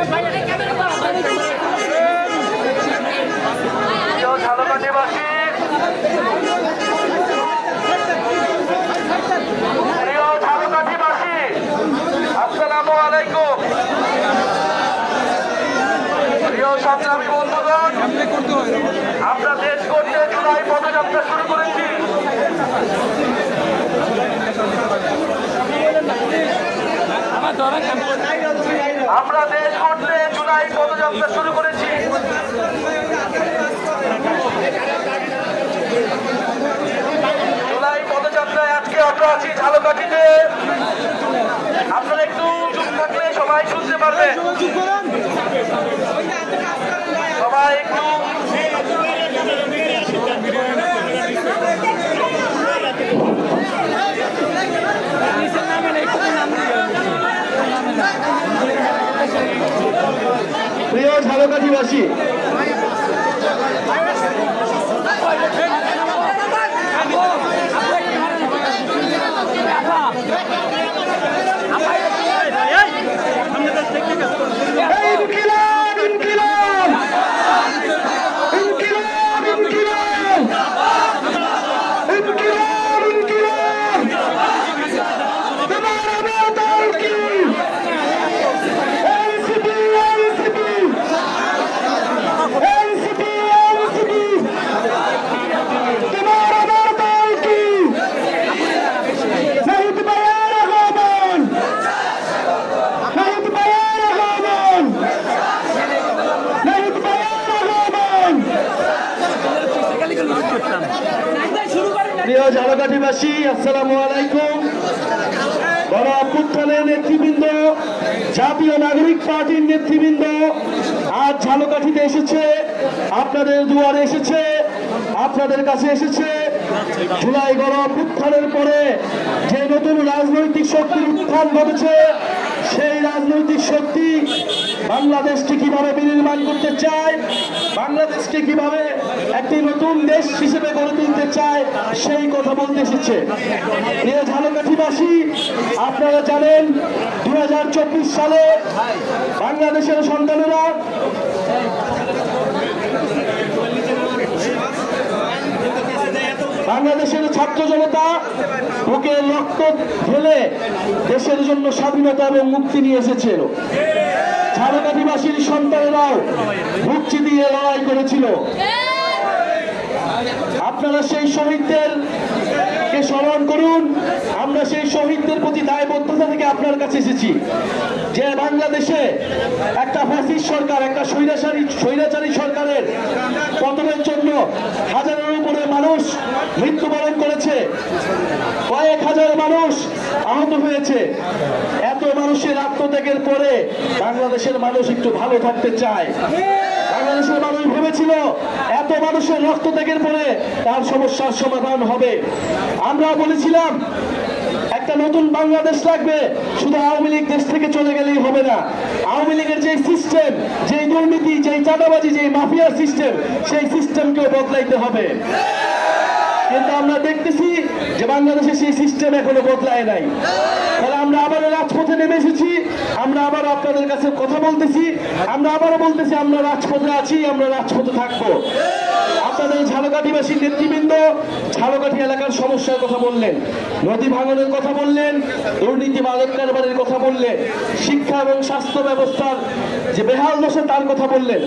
ঝালকাঠিবাসী, প্রিয় ঝালকাঠিবাসী, আসসালামু আলাইকুম। প্রিয় সংগ্রামী বন্ধুগণ, আমরা দেশ করতে জুলাই পদযাত্রা শুরু করেছি। আমরা দেশ করতে জুলাই পদযাত্রা শুরু করেছি। জুলাই পদযাত্রায় আজকে আমরা আছি ঝালকাঠিতে। আপনারা একটু চুপ থাকলে সবাই শুনতে পারবে। সবাই একটু প্রিয় ঝালকাঠিবাসী, প্রিয় ঝালকাঠিবাসী, আসসালামু আলাইকুম। গণ অভ্যুত্থানের নেতৃবৃন্দ, জাতীয় নাগরিক পার্টির নেতৃবৃন্দ আজ ঝালকাঠিতে এসেছে, আপনাদের দুয়ারে এসেছে, আপনাদের কাছে এসেছে। জুলাই গণ অভ্যুত্থানের পরে যে নতুন রাজনৈতিক শক্তির উত্থান ঘটেছে, সেই রাজনৈতিক শক্তি বাংলাদেশকে কিভাবে বিনির্মাণ করতে চায়, বাংলাদেশকে কিভাবে একটি নতুন দেশ হিসেবে গড়ে তুলতে চায়, সেই কথা বলতে এসেছে। প্রিয় ঝালকাঠিবাসী, আপনারা জানেন 2024 সালে বাংলাদেশের সন্তানেরা বাংলাদেশের ছাত্র জনতা বুকে রক্ত ঢেলে দেশের জন্য স্বাধীনতা এবং মুক্তি নিয়ে এসেছিল। ঝালকাঠিবাসীর সন্তানেরাও মুক্তি দিয়ে লড়াই করেছিল। আপনারা সেই শহীদদের কে স্মরণ করুন। আমরা সেই শহীদদের প্রতি দায়বদ্ধতা থেকে আপনার কাছে এসেছি যে বাংলাদেশে একটা ফ্যাসিস্ট সরকার, একটা স্বৈরাচারী সরকারের পতনের জন্য হাজারের উপরে মানুষ মৃত্যুবরণ করেছে, কয়েক হাজার মানুষ আহত হয়েছে। এত মানুষের আত্মত্যাগের পরে বাংলাদেশের মানুষ একটু ভালো থাকতে চায়। বাংলাদেশের মানুষ ভেবেছিল এত মানুষের রক্তত্যাগের পরে তার সমস্যার সমাধান হবে। আমরা বলেছিলাম একটা নতুন বাংলাদেশ লাগবে, শুধু আওয়ামী লীগ দেশ থেকে চলে গেলেই হবে না। আওয়ামী লীগের যে সিস্টেম, যেই দুর্নীতি, যেই চাঁদাবাজি, যেই মাফিয়ার সিস্টেম, সেই সিস্টেমকেও বদলাইতে হবে। কিন্তু আমরা দেখতেছি যে বাংলাদেশে সেই সিস্টেম এখনো বদলায় নাই। তাহলে আমরা আবারও রাজপথে নেমে এসেছি, আমরা আবার আপনাদের কাছে কথা বলতেছি, আমরা আবারও বলতেছি আমরা রাজপথে আছি, আমরা রাজপথে থাকবো। আপনাদের ঝালকাঠিবাসী নেতৃবৃন্দ ঝালকাঠি এলাকার সমস্যার কথা বললেন, নদী ভাঙনের কথা বললেন, দুর্নীতি মাদক কারবারের কথা বললেন, শিক্ষা এবং স্বাস্থ্য ব্যবস্থার যে বেহাল দশা তার কথা বললেন।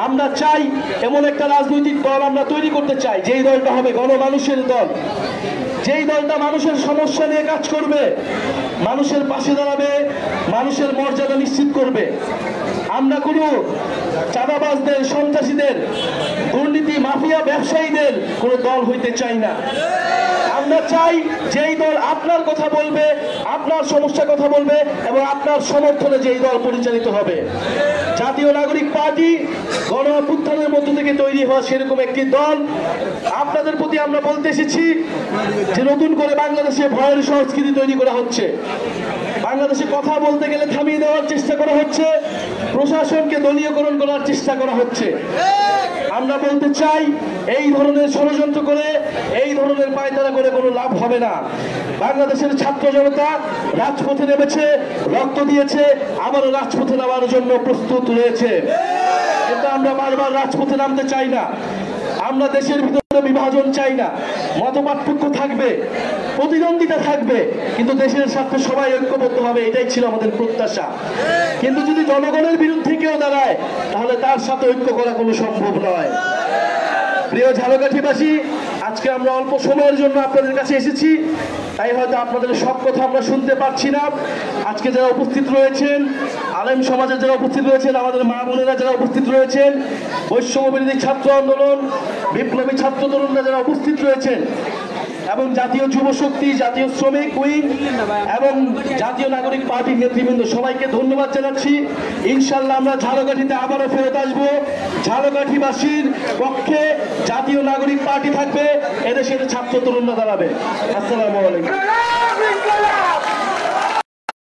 আমরা চাই এমন একটা রাজনৈতিক দল আমরা তৈরি করতে চাই, যেই দলটা হবে গণমানুষের দল, যেই দলটা মানুষের সমস্যা নিয়ে কাজ করবে, মানুষের পাশে দাঁড়াবে, মানুষের মর্যাদা নিশ্চিত করবে। আমরা কোনো চাঁদাবাজদের, সন্ত্রাসীদের, দুর্নীতি মাফিয়া ব্যবসায়ীদের কোনো দল হইতে চাই না। আমরা চাই যেই দল আপনার কথা বলবে, আপনার সমস্যার কথা বলবে এবং আপনার সমর্থনে যেই দল পরিচালিত হবে। জাতীয় নাগরিক পার্টি গণ অভ্যুত্থানের মধ্য থেকে তৈরি হওয়া সেরকম একটি দল। আপনাদের প্রতি আমরা বলতে এসেছি যে নতুন করে বাংলাদেশে ভয়ের সংস্কৃতি তৈরি করা হচ্ছে। বাংলাদেশে কথা বলতে গেলে থামিয়ে দেওয়ার চেষ্টা করা হচ্ছে, প্রশাসনকে দলীয়করণ করার চেষ্টা করা হচ্ছে। আমরা বলতে চাই, এই ধরনের ষড়যন্ত্র করে, এই ধরনের পায়তারা করে কোনো লাভ হবে না। বাংলাদেশের ছাত্র জনতা রাজপথে নেমেছে, রক্ত দিয়েছে, আবারও রাজপথে নামার জন্য প্রস্তুত রয়েছে। কিন্তু আমরা বারবার রাজপথে নামতে চাই না। আমরা দেশের ভিতরে বিভাজন চাই না। মতপার্থক্য থাকবে, প্রতিদ্বন্দ্বিতা থাকবে, কিন্তু দেশের স্বার্থে সবাই ঐক্যবদ্ধ হবে, এটাই ছিল আমাদের প্রত্যাশা। কিন্তু যদি জনগণের বিরুদ্ধে কেউ দাঁড়ায়, তাহলে তার সাথে ঐক্য করা কোনো সম্ভব নয়। প্রিয় ঝালকাঠিবাসী, আজকে আমরা অল্প সময়ের জন্য আপনাদের কাছে এসেছি, তাই হয়তো আপনাদের সব কথা আমরা শুনতে পারছি না। আজকে যারা উপস্থিত রয়েছেন, আলেম সমাজের যারা উপস্থিত রয়েছেন, আমাদের মা বোনেরা যারা উপস্থিত রয়েছেন, বৈষম্য বিরোধী ছাত্র আন্দোলন, বিপ্লবী ছাত্র তরুণরা যারা উপস্থিত রয়েছেন, এবং জাতীয় যুব শক্তি, জাতীয় শ্রমিক উইং এবং জাতীয় নাগরিক পার্টির নেতৃবৃন্দ, সবাইকে ধন্যবাদ জানাচ্ছি। ইনশাল্লাহ আমরা ঝালকাঠিতে আবারও ফেরত আসবো। ঝালকাঠিবাসীর পক্ষে জাতীয় নাগরিক পার্টি থাকবে, এদেশের ছাত্র তরুণরা দাঁড়াবে। আসসালামু আলাইকুম।